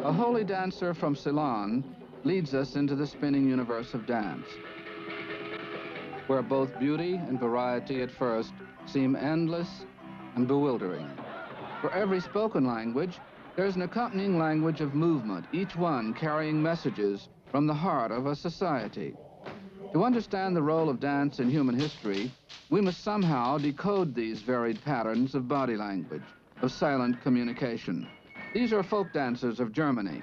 A holy dancer from Ceylon leads us into the spinning universe of dance, where both beauty and variety at first seem endless and bewildering. For every spoken language, there's an accompanying language of movement, each one carrying messages from the heart of a society. To understand the role of dance in human history, we must somehow decode these varied patterns of body language, of silent communication. These are folk dancers of Germany.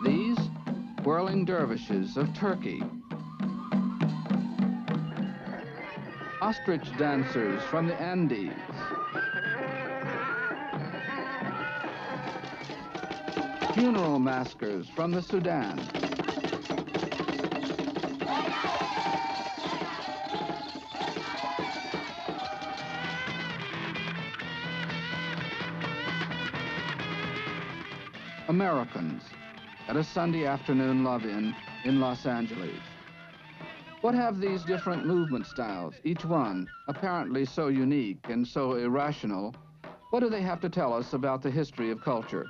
These, whirling dervishes of Turkey. Ostrich dancers from the Andes. Funeral maskers from the Sudan. Americans at a Sunday afternoon love-in in Los Angeles. What have these different movement styles, each one apparently so unique and so irrational, what do they have to tell us about the history of culture?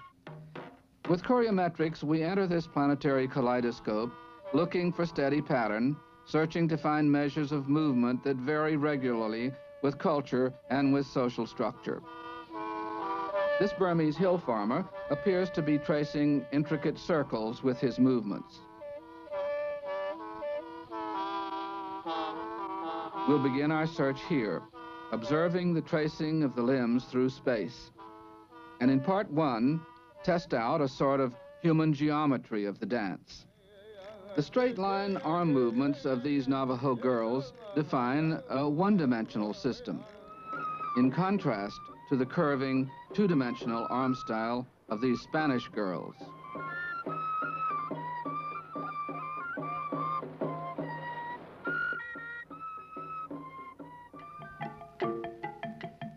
With choreometrics, we enter this planetary kaleidoscope, looking for steady pattern, searching to find measures of movement that vary regularly with culture and with social structure. This Burmese hill farmer appears to be tracing intricate circles with his movements. We'll begin our search here, observing the tracing of the limbs through space. And in part one, test out a sort of human geometry of the dance. The straight line arm movements of these Navajo girls define a one-dimensional system, in contrast to the curving, two-dimensional arm style of these Spanish girls.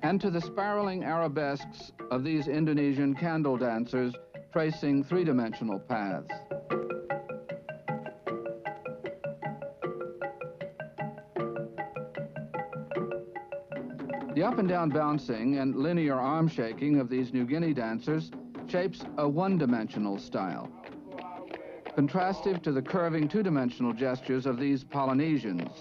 And to the spiraling arabesques of these Indonesian candle dancers tracing three-dimensional paths. The up and down bouncing and linear arm shaking of these New Guinea dancers shapes a one-dimensional style, contrastive to the curving two-dimensional gestures of these Polynesians,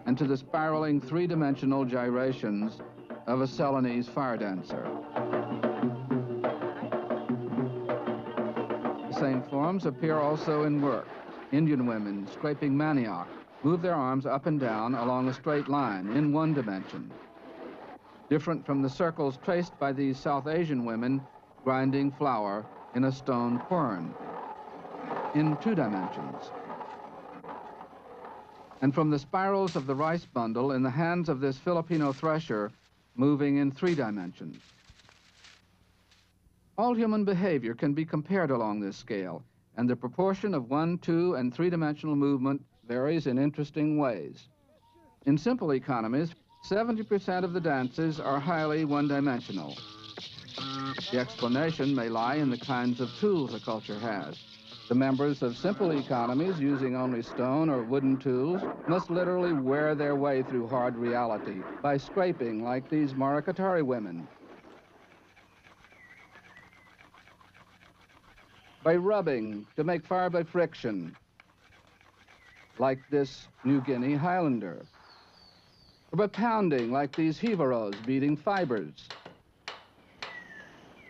and to the spiraling three-dimensional gyrations of a Ceylonese fire dancer. The same forms appear also in work. Indian women scraping manioc move their arms up and down along a straight line in one dimension, different from the circles traced by these South Asian women grinding flour in a stone quern in two dimensions, and from the spirals of the rice bundle in the hands of this Filipino thresher moving in three dimensions. All human behavior can be compared along this scale, and the proportion of one, two, and three-dimensional movement varies in interesting ways. In simple economies, 70% of the dances are highly one-dimensional. The explanation may lie in the kinds of tools a culture has. The members of simple economies using only stone or wooden tools must literally wear their way through hard reality by scraping like these Maracatari women, by rubbing to make fire by friction, like this New Guinea Highlander, or by pounding like these Jivaros beating fibers,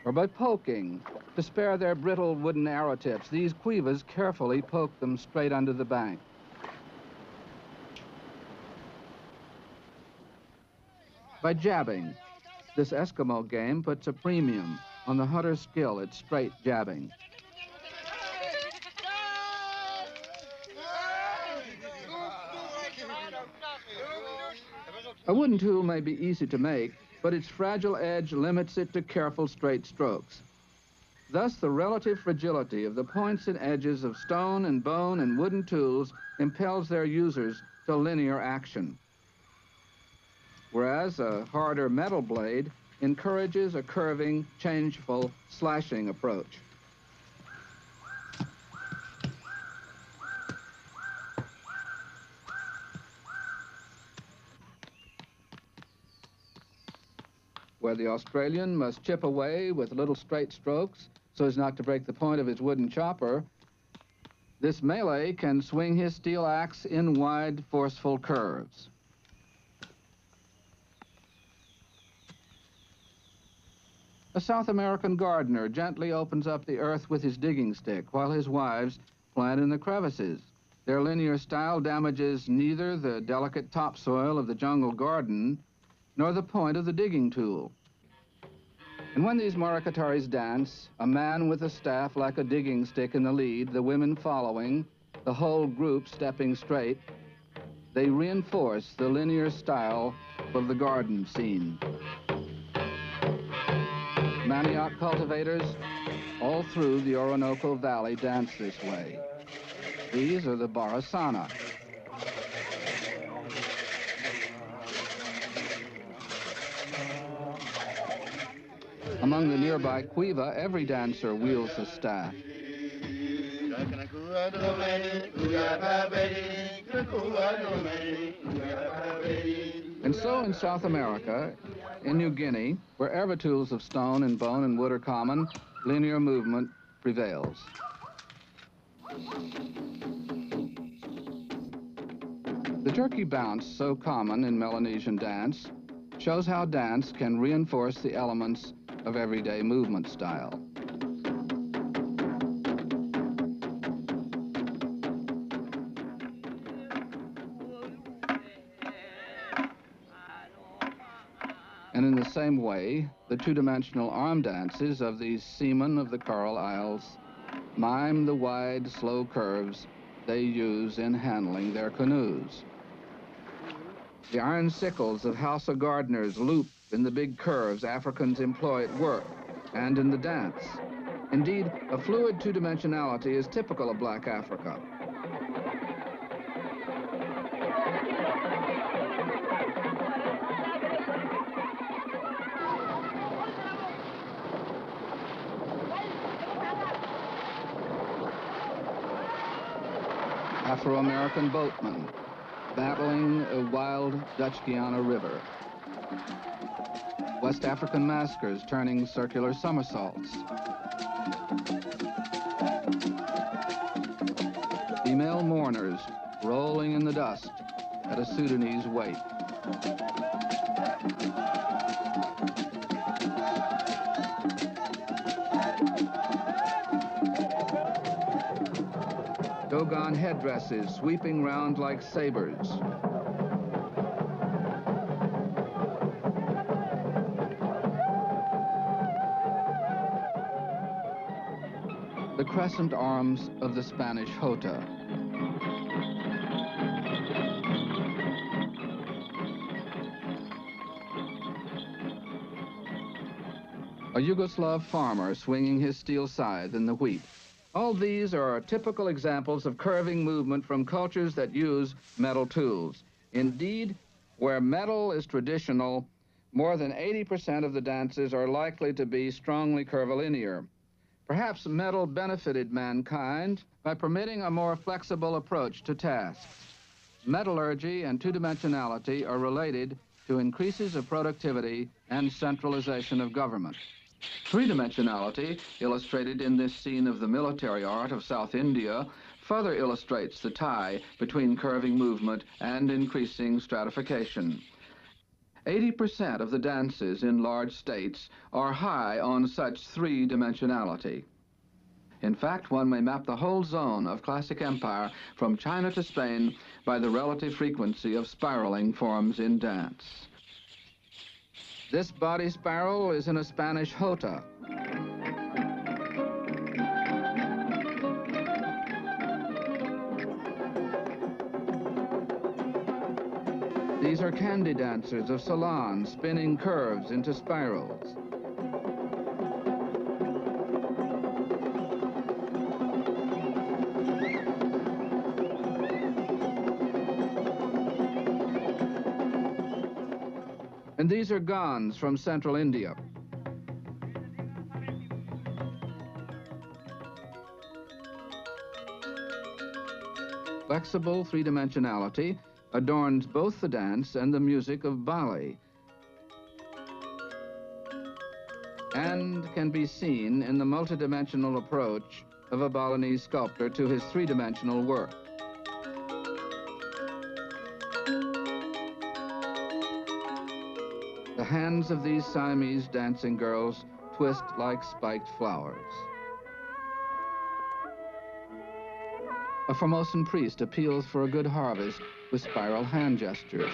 or by poking to spare their brittle wooden arrow tips. These Cuivas carefully poke them straight under the bank. By jabbing, this Eskimo game puts a premium on the hunter's skill at straight jabbing. A wooden tool may be easy to make, but its fragile edge limits it to careful straight strokes. Thus, the relative fragility of the points and edges of stone and bone and wooden tools impels their users to linear action, whereas a harder metal blade encourages a curving, changeful, slashing approach. where the Australian must chip away with little straight strokes so as not to break the point of his wooden chopper, this Malay can swing his steel axe in wide, forceful curves. A South American gardener gently opens up the earth with his digging stick while his wives plant in the crevices. Their linear style damages neither the delicate topsoil of the jungle garden nor the point of the digging tool. And when these Maracataris dance, a man with a staff like a digging stick in the lead, the women following, the whole group stepping straight, they reinforce the linear style of the garden scene. Manioc cultivators all through the Orinoco Valley dance this way. These are the Barasana. Among the nearby Cuiva, every dancer wields a staff. And so in South America, in New Guinea, wherever tools of stone and bone and wood are common, linear movement prevails. The jerky bounce, so common in Melanesian dance, shows how dance can reinforce the elements of everyday movement style. And in the same way, the two-dimensional arm dances of these seamen of the Coral Isles mime the wide, slow curves they use in handling their canoes. The iron sickles of Hausa gardeners loop in the big curves Africans employ at work and in the dance. Indeed, a fluid two-dimensionality is typical of Black Africa. Afro-American boatmen battling a wild Dutch Guiana river. West African maskers turning circular somersaults. Female mourners rolling in the dust at a Sudanese wake. Dogon headdresses sweeping round like sabers. The crescent arms of the Spanish jota. A Yugoslav farmer swinging his steel scythe in the wheat. All these are typical examples of curving movement from cultures that use metal tools. Indeed, where metal is traditional, more than 80% of the dances are likely to be strongly curvilinear. Perhaps metal benefited mankind by permitting a more flexible approach to tasks. Metallurgy and two-dimensionality are related to increases of productivity and centralization of government. Three-dimensionality, illustrated in this scene of the military art of South India, further illustrates the tie between curving movement and increasing stratification. 80% of the dances in large states are high on such three-dimensionality. In fact, one may map the whole zone of classic empire from China to Spain by the relative frequency of spiraling forms in dance. This body spiral is in a Spanish jota. These are candy dancers of Ceylon spinning curves into spirals. And these are Gans from central India. Flexible three-dimensionality adorns both the dance and the music of Bali. and can be seen in the multidimensional approach of a Balinese sculptor to his three-dimensional work. The hands of these Siamese dancing girls twist like spiked flowers. A Formosan priest appeals for a good harvest with spiral hand gestures.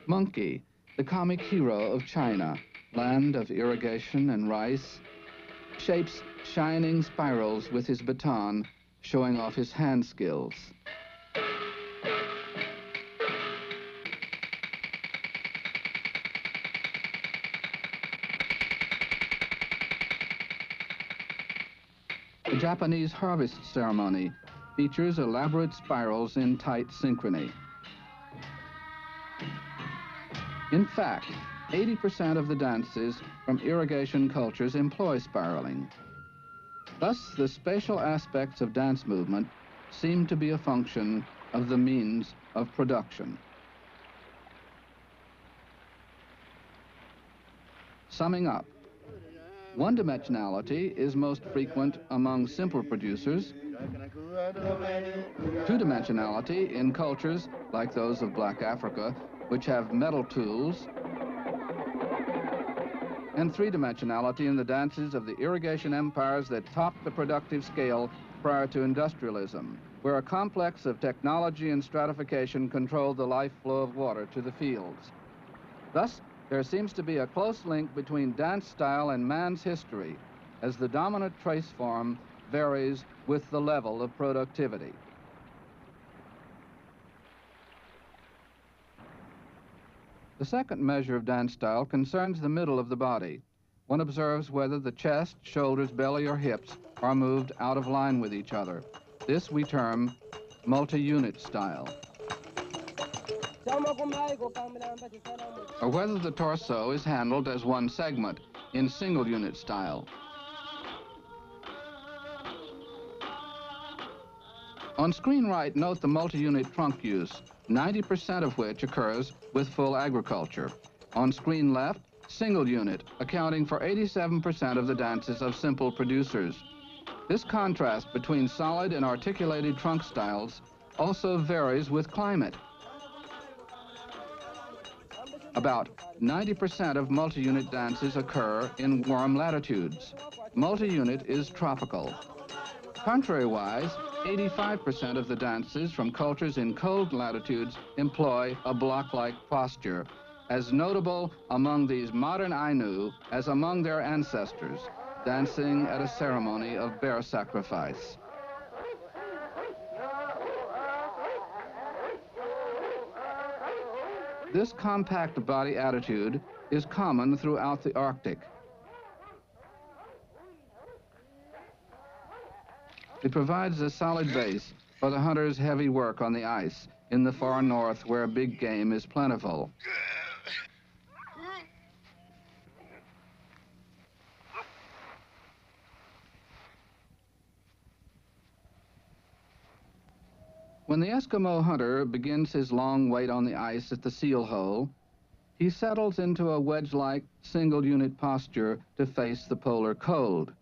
Monkey, the comic hero of China, land of irrigation and rice, shapes shining spirals with his baton, showing off his hand skills. The Japanese harvest ceremony features elaborate spirals in tight synchrony. In fact, 80% of the dances from irrigation cultures employ spiraling. Thus, the spatial aspects of dance movement seem to be a function of the means of production. Summing up, one-dimensionality is most frequent among simple producers. Two-dimensionality in cultures like those of Black Africa, which have metal tools. And three-dimensionality in the dances of the irrigation empires that topped the productive scale prior to industrialism, where a complex of technology and stratification controlled the life flow of water to the fields. Thus, there seems to be a close link between dance style and man's history, as the dominant trace form varies with the level of productivity. The second measure of dance style concerns the middle of the body. One observes whether the chest, shoulders, belly, or hips are moved out of line with each other. This we term multi-unit style. Or whether the torso is handled as one segment in single-unit style. On screen right, note the multi-unit trunk use, 90% of which occurs with full agriculture. On screen left, single unit, accounting for 87% of the dances of simple producers. This contrast between solid and articulated trunk styles also varies with climate. About 90% of multi-unit dances occur in warm latitudes. Multi-unit is tropical. Contrary-wise, 85% of the dances from cultures in cold latitudes employ a block-like posture, as notable among these modern Ainu as among their ancestors, dancing at a ceremony of bear sacrifice. This compact body attitude is common throughout the Arctic. It provides a solid base for the hunter's heavy work on the ice in the far north where big game is plentiful. When the Eskimo hunter begins his long wait on the ice at the seal hole, he settles into a wedge-like single-unit posture to face the polar cold.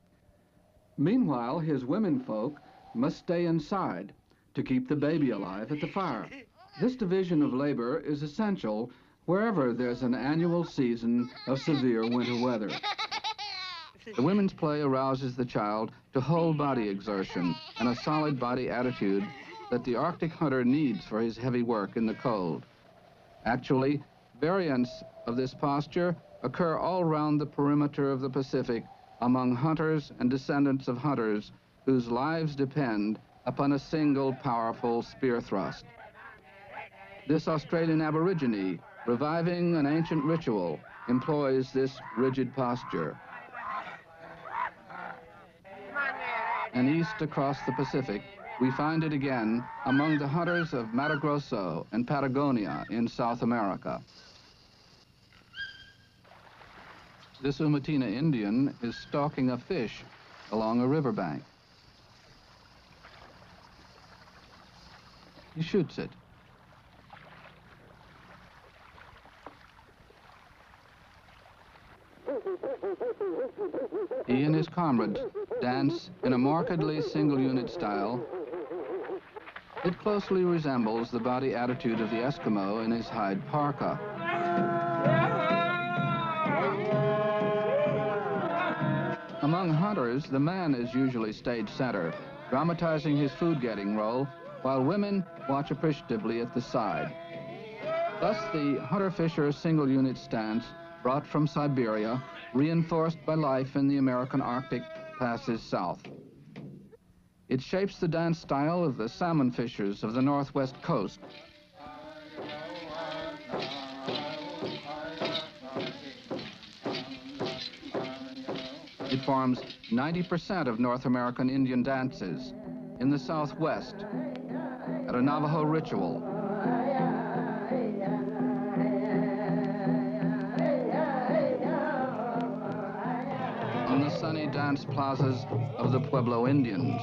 Meanwhile, his womenfolk must stay inside to keep the baby alive at the fire. This division of labor is essential wherever there's an annual season of severe winter weather. The women's play arouses the child to whole body exertion and a solid body attitude that the Arctic hunter needs for his heavy work in the cold. Actually, variants of this posture occur all around the perimeter of the Pacific among hunters and descendants of hunters whose lives depend upon a single powerful spear thrust. This Australian Aborigine, reviving an ancient ritual, employs this rigid posture. And east across the Pacific, we find it again among the hunters of Mato Grosso and Patagonia in South America. This Umatina Indian is stalking a fish along a riverbank. He shoots it. He and his comrades dance in a markedly single-unit style. It closely resembles the body attitude of the Eskimo in his hide parka. Among hunters, the man is usually stage center, dramatizing his food-getting role, while women watch appreciatively at the side. Thus, the hunter-fisher single-unit stance, brought from Siberia, reinforced by life in the American Arctic, passes south. It shapes the dance style of the salmon fishers of the northwest coast. It forms 90% of North American Indian dances. In the Southwest, at a Navajo ritual, on the sunny dance plazas of the Pueblo Indians.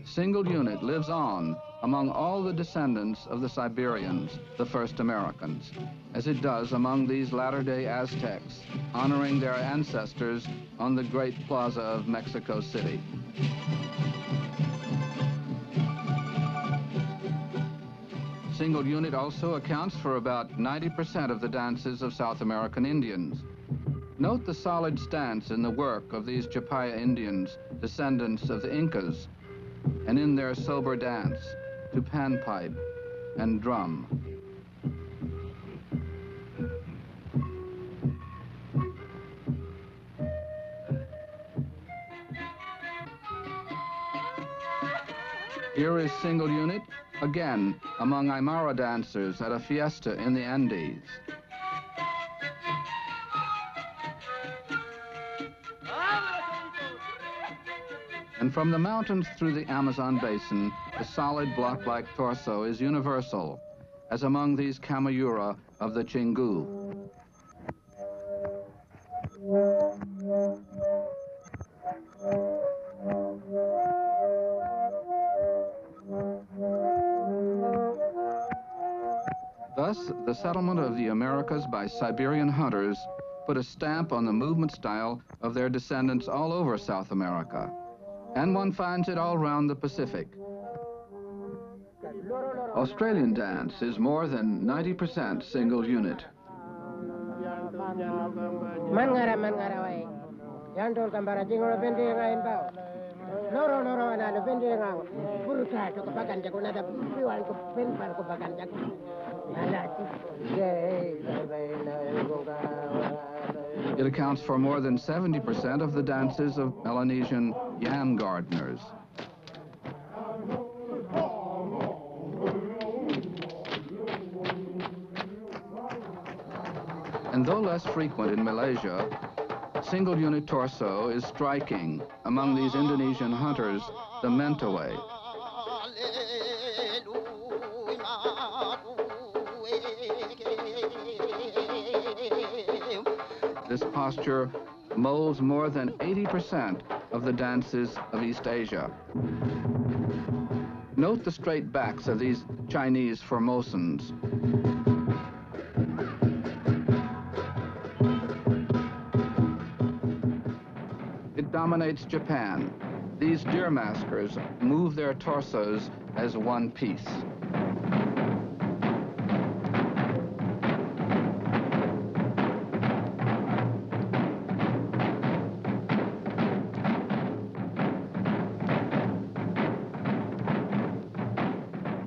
Single unit lives on among all the descendants of the Siberians, the first Americans, as it does among these latter-day Aztecs, honoring their ancestors on the great plaza of Mexico City. Single unit also accounts for about 90% of the dances of South American Indians. Note the solid stance in the work of these Chapaya Indians, descendants of the Incas, and in their sober dance to panpipe and drum. Here is single unit, again among Aymara dancers at a fiesta in the Andes. And from the mountains through the Amazon basin, the solid block-like torso is universal, as among these Kamayura of the Chingu. Thus, the settlement of the Americas by Siberian hunters put a stamp on the movement style of their descendants all over South America. And one finds it all round the Pacific. Australian dance is more than 90% single unit. It accounts for more than 70% of the dances of Melanesian yam gardeners. And though less frequent in Malaysia, single unit torso is striking among these Indonesian hunters, the Mentawai. This posture molds more than 80% of the dances of East Asia. Note the straight backs of these Chinese Formosans. It dominates Japan. These deer maskers move their torsos as one piece.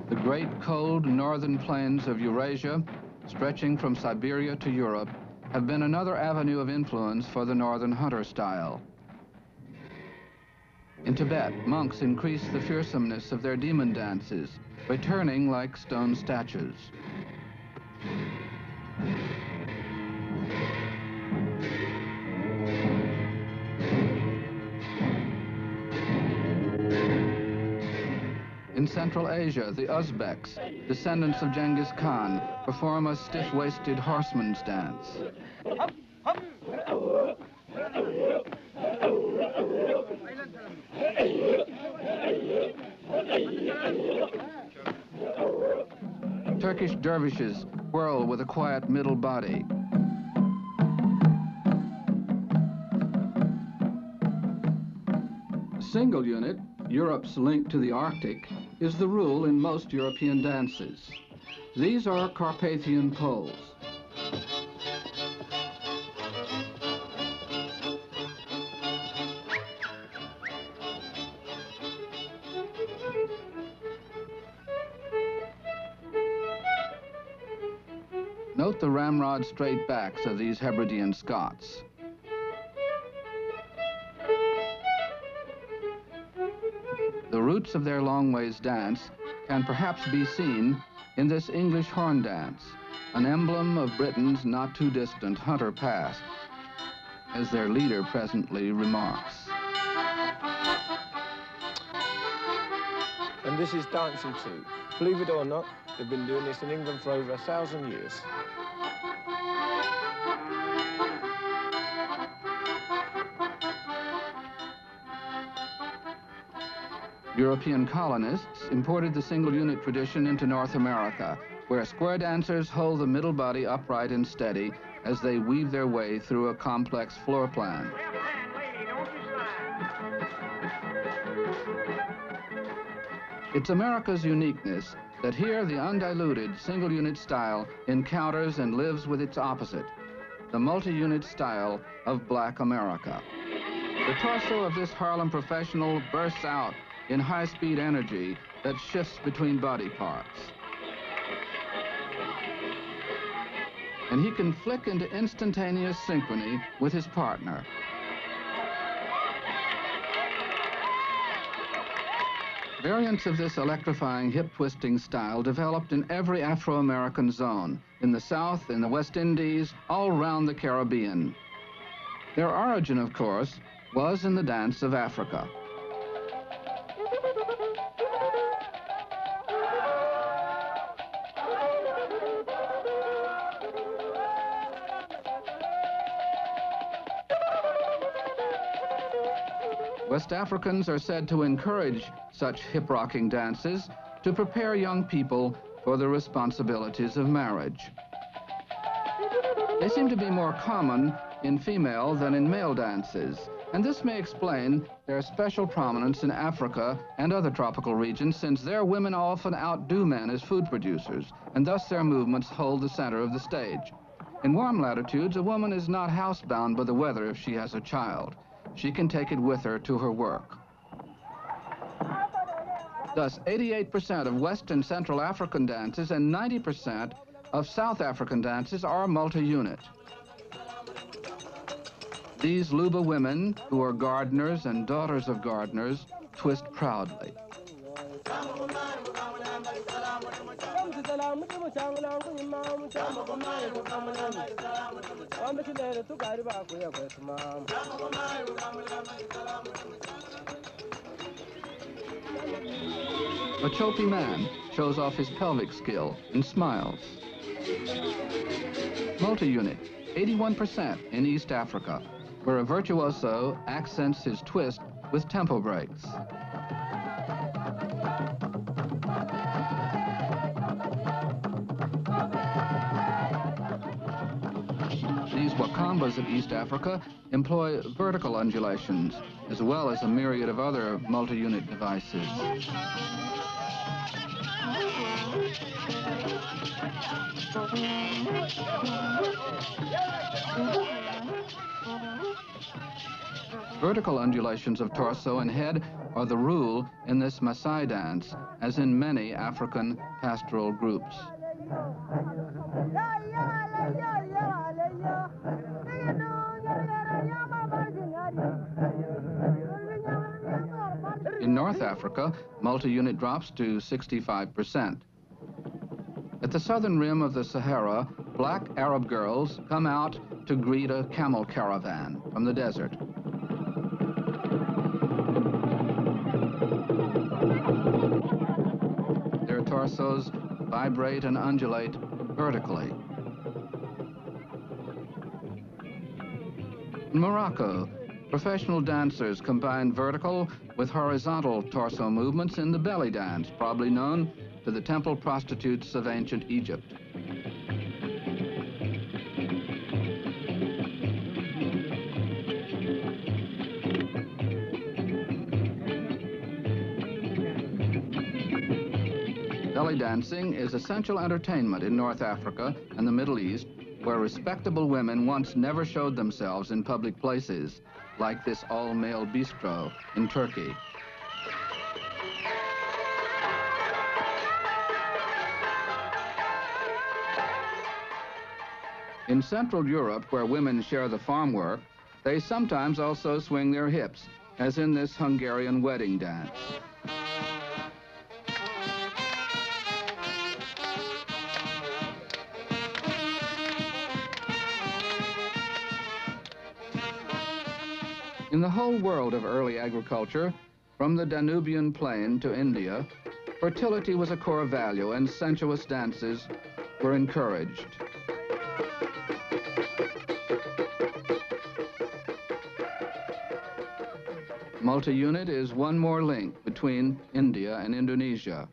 The great cold northern plains of Eurasia, stretching from Siberia to Europe, have been another avenue of influence for the northern hunter style. In Tibet, monks increase the fearsomeness of their demon dances by turning like stone statues. In Central Asia, the Uzbeks, descendants of Genghis Khan, perform a stiff-waisted horseman's dance. Turkish dervishes whirl with a quiet middle body. Single unit, Europe's link to the Arctic, is the rule in most European dances. These are Carpathian poles. Note the ramrod straight backs of these Hebridean Scots. The roots of their long ways dance can perhaps be seen in this English horn dance, an emblem of Britain's not too distant hunter past, as their leader presently remarks. And this is dancing too. Believe it or not, they've been doing this in England for over 1,000 years. European colonists imported the single unit tradition into North America, where square dancers hold the middle body upright and steady as they weave their way through a complex floor plan. It's America's uniqueness that here the undiluted single unit style encounters and lives with its opposite, the multi-unit style of Black America. The torso of this Harlem professional bursts out in high-speed energy that shifts between body parts. And he can flick into instantaneous synchrony with his partner. Variants of this electrifying hip-twisting style developed in every Afro-American zone, in the South, in the West Indies, all round the Caribbean. Their origin, of course, was in the dance of Africa. West Africans are said to encourage such hip-rocking dances to prepare young people for the responsibilities of marriage. They seem to be more common in female than in male dances, and this may explain their special prominence in Africa and other tropical regions, since their women often outdo men as food producers, and thus their movements hold the center of the stage. In warm latitudes, a woman is not housebound by the weather if she has a child. She can take it with her to her work. Thus, 88% of West and Central African dances and 90% of South African dances are multi-unit. These Luba women, who are gardeners and daughters of gardeners, twist proudly. A Chopi man shows off his pelvic skill and smiles. Multi-unit, 81% in East Africa, where a virtuoso accents his twist with tempo breaks. These Wakambas of East Africa employ vertical undulations, as well as a myriad of other multi-unit devices. Vertical undulations of torso and head are the rule in this Maasai dance, as in many African pastoral groups. In North Africa, multi-unit drops to 65%. At the southern rim of the Sahara, black Arab girls come out to greet a camel caravan from the desert. Their torsos vibrate and undulate vertically. In Morocco, professional dancers combine vertical with horizontal torso movements in the belly dance, probably known to the temple prostitutes of ancient Egypt. Belly dancing is essential entertainment in North Africa and the Middle East, where respectable women once never showed themselves in public places, like this all-male bistro in Turkey. In Central Europe, where women share the farm work, they sometimes also swing their hips, as in this Hungarian wedding dance. In the whole world of early agriculture, from the Danubian plain to India, fertility was a core value and sensuous dances were encouraged. Multi-unit is one more link between India and Indonesia,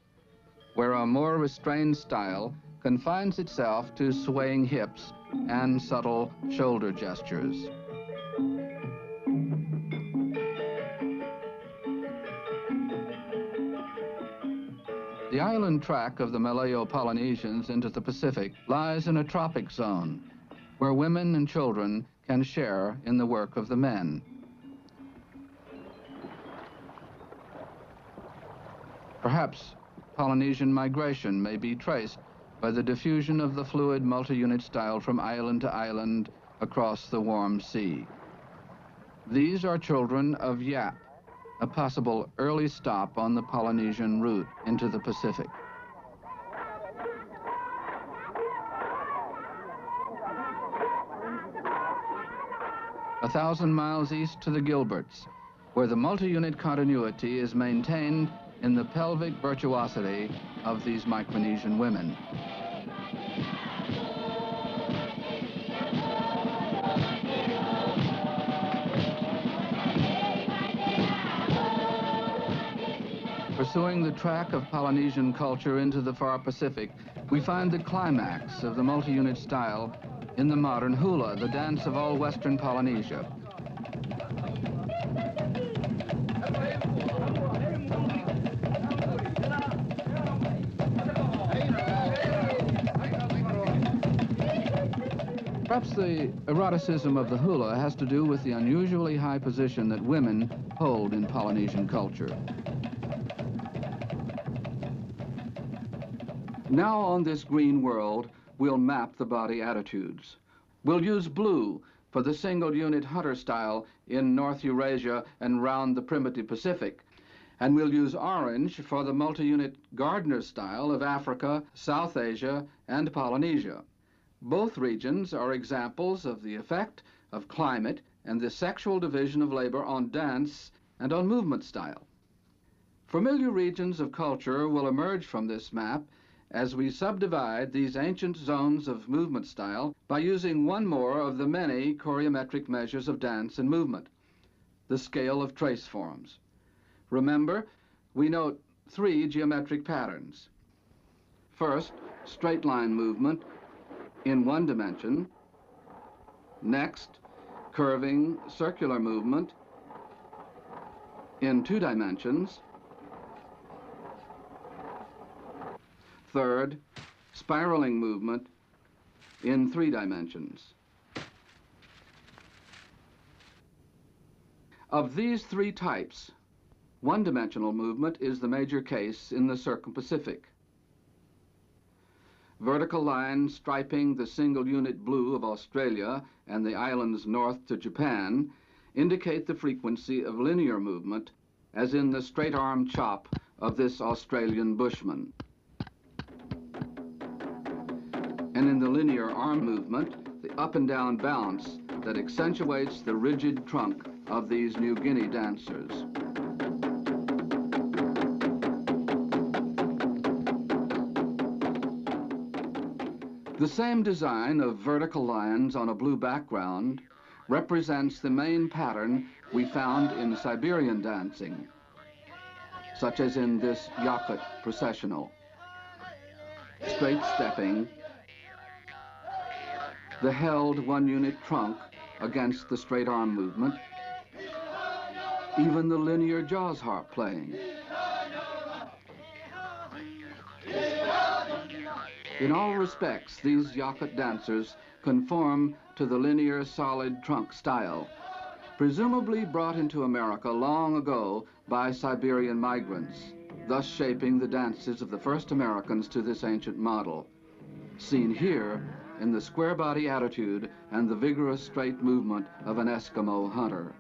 where a more restrained style confines itself to swaying hips and subtle shoulder gestures. The island track of the Malayo-Polynesians into the Pacific lies in a tropic zone, where women and children can share in the work of the men. Perhaps Polynesian migration may be traced by the diffusion of the fluid multi-unit style from island to island across the warm sea. These are children of Yap, a possible early stop on the Polynesian route into the Pacific. A 1,000 miles east to the Gilberts, where the multi-unit continuity is maintained in the pelvic virtuosity of these Micronesian women. Pursuing the track of Polynesian culture into the far Pacific, we find the climax of the multi-unit style in the modern hula, the dance of all Western Polynesia. Perhaps the eroticism of the hula has to do with the unusually high position that women hold in Polynesian culture. Now on this green world, we'll map the body attitudes. We'll use blue for the single-unit hunter style in North Eurasia and round the primitive Pacific. And we'll use orange for the multi-unit gardener style of Africa, South Asia, and Polynesia. Both regions are examples of the effect of climate and the sexual division of labor on dance and on movement style. Familiar regions of culture will emerge from this map as we subdivide these ancient zones of movement style by using one more of the many choreometric measures of dance and movement, the scale of trace forms. Remember, we note 3 geometric patterns. First, straight line movement in 1 dimension. Next, curving circular movement in 2 dimensions. Third, spiraling movement in 3 dimensions. Of these 3 types, one-dimensional movement is the major case in the Circum-Pacific. Vertical lines striping the single-unit blue of Australia and the islands north to Japan indicate the frequency of linear movement, as in the straight-arm chop of this Australian bushman. And in the linear arm movement, the up and down bounce that accentuates the rigid trunk of these New Guinea dancers. The same design of vertical lines on a blue background represents the main pattern we found in Siberian dancing, such as in this Yakut processional. straight stepping, the held one-unit trunk against the straight arm movement, even the linear jaws harp playing. In all respects, these Yakut dancers conform to the linear solid trunk style, presumably brought into America long ago by Siberian migrants, thus shaping the dances of the first Americans to this ancient model, seen here in the square body attitude and the vigorous straight movement of an Eskimo hunter.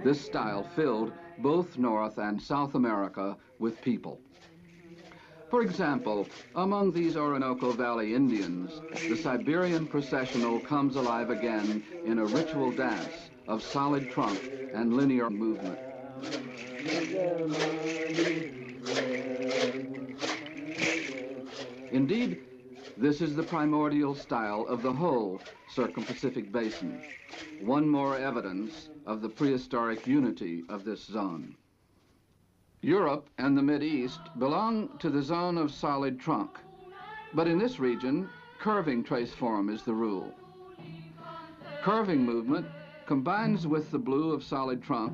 This style filled both North and South America with people. For example, among these Orinoco Valley Indians, the Siberian processional comes alive again in a ritual dance of solid trunk and linear movement. Indeed, this is the primordial style of the whole Circum-Pacific Basin, one more evidence of the prehistoric unity of this zone. Europe and the Mideast belong to the zone of solid trunk, but in this region, curving trace form is the rule. Curving movement combines with the blue of solid trunk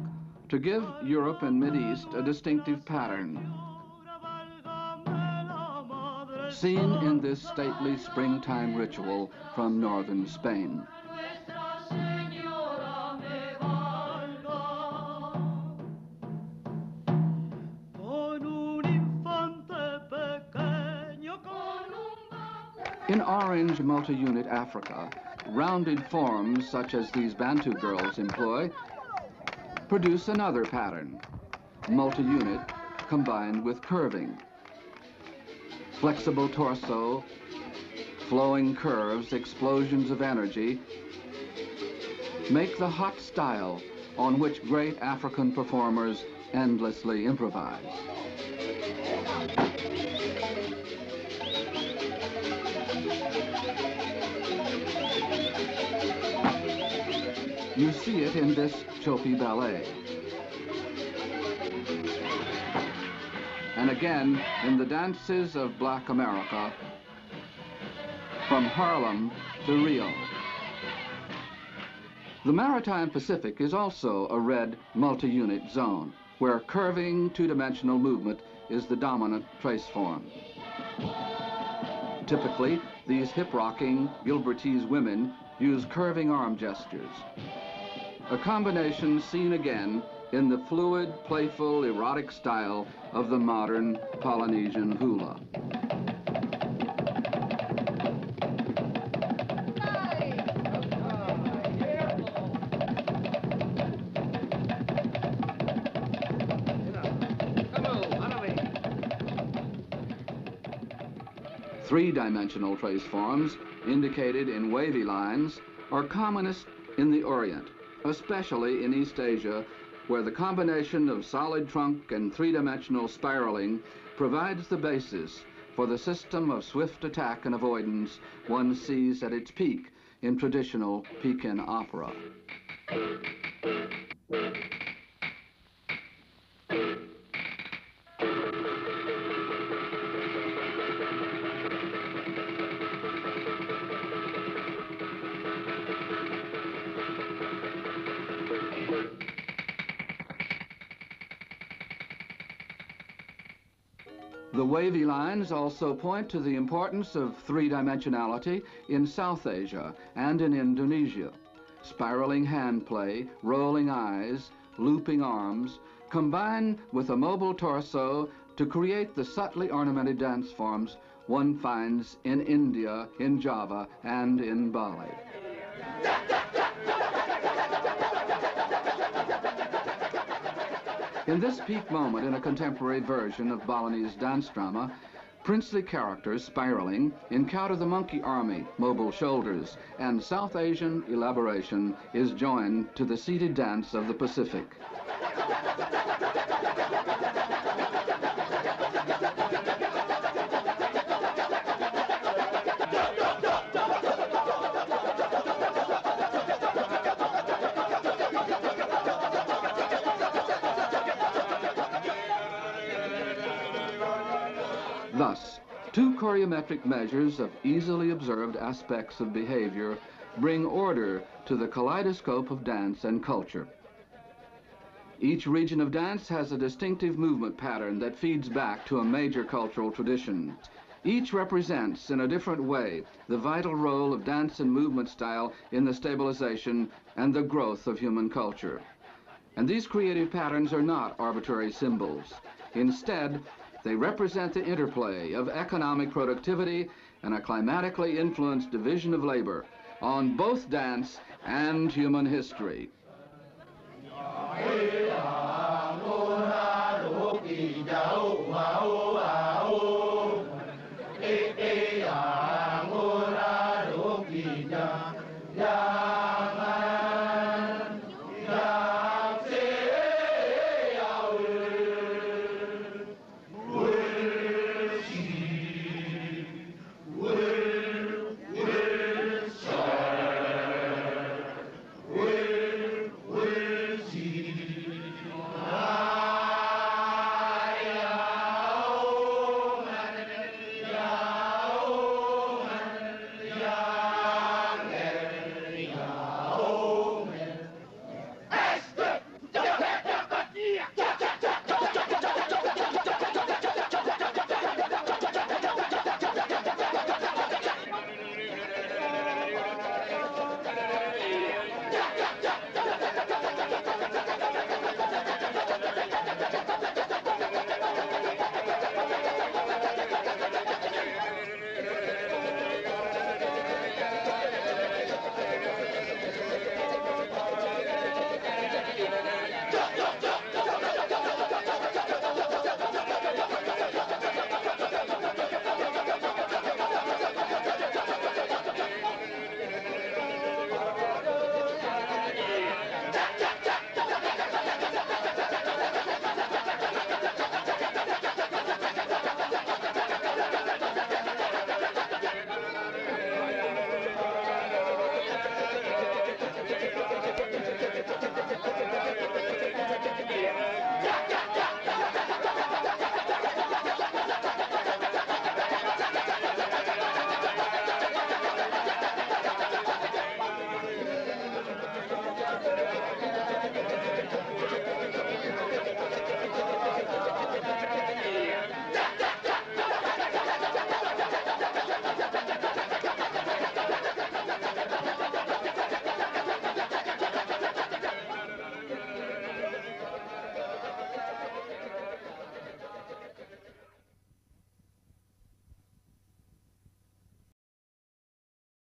to give Europe and Mideast a distinctive pattern, seen in this stately springtime ritual from northern Spain. In orange multi-unit Africa, rounded forms such as these Bantu girls employ produce another pattern, multi-unit combined with curving. Flexible torso, flowing curves, explosions of energy make the hot style on which great African performers endlessly improvise. You see it in this Chopi ballet. And again in the dances of Black America, from Harlem to Rio. The Maritime Pacific is also a red multi-unit zone, where curving two-dimensional movement is the dominant trace form. Typically, these hip-rocking Gilbertese women use curving arm gestures, a combination seen again in the fluid, playful, erotic style of the modern Polynesian hula. Three-dimensional trace forms, indicated in wavy lines, are commonest in the Orient, especially in East Asia, where the combination of solid trunk and three-dimensional spiraling provides the basis for the system of swift attack and avoidance one sees at its peak in traditional Pekin opera. The wavy lines also point to the importance of three-dimensionality in South Asia and in Indonesia. Spiraling hand play, rolling eyes, looping arms combine with a mobile torso to create the subtly ornamented dance forms one finds in India, in Java, and in Bali. In this peak moment in a contemporary version of Balinese dance drama, princely characters spiraling encounter the monkey army, mobile shoulders, and South Asian elaboration is joined to the seated dance of the Pacific. Thus, two choreometric measures of easily observed aspects of behavior bring order to the kaleidoscope of dance and culture. Each region of dance has a distinctive movement pattern that feeds back to a major cultural tradition. Each represents, in a different way, the vital role of dance and movement style in the stabilization and the growth of human culture. And these creative patterns are not arbitrary symbols. Instead, they represent the interplay of economic productivity and a climatically influenced division of labor on both dance and human history. Yeah.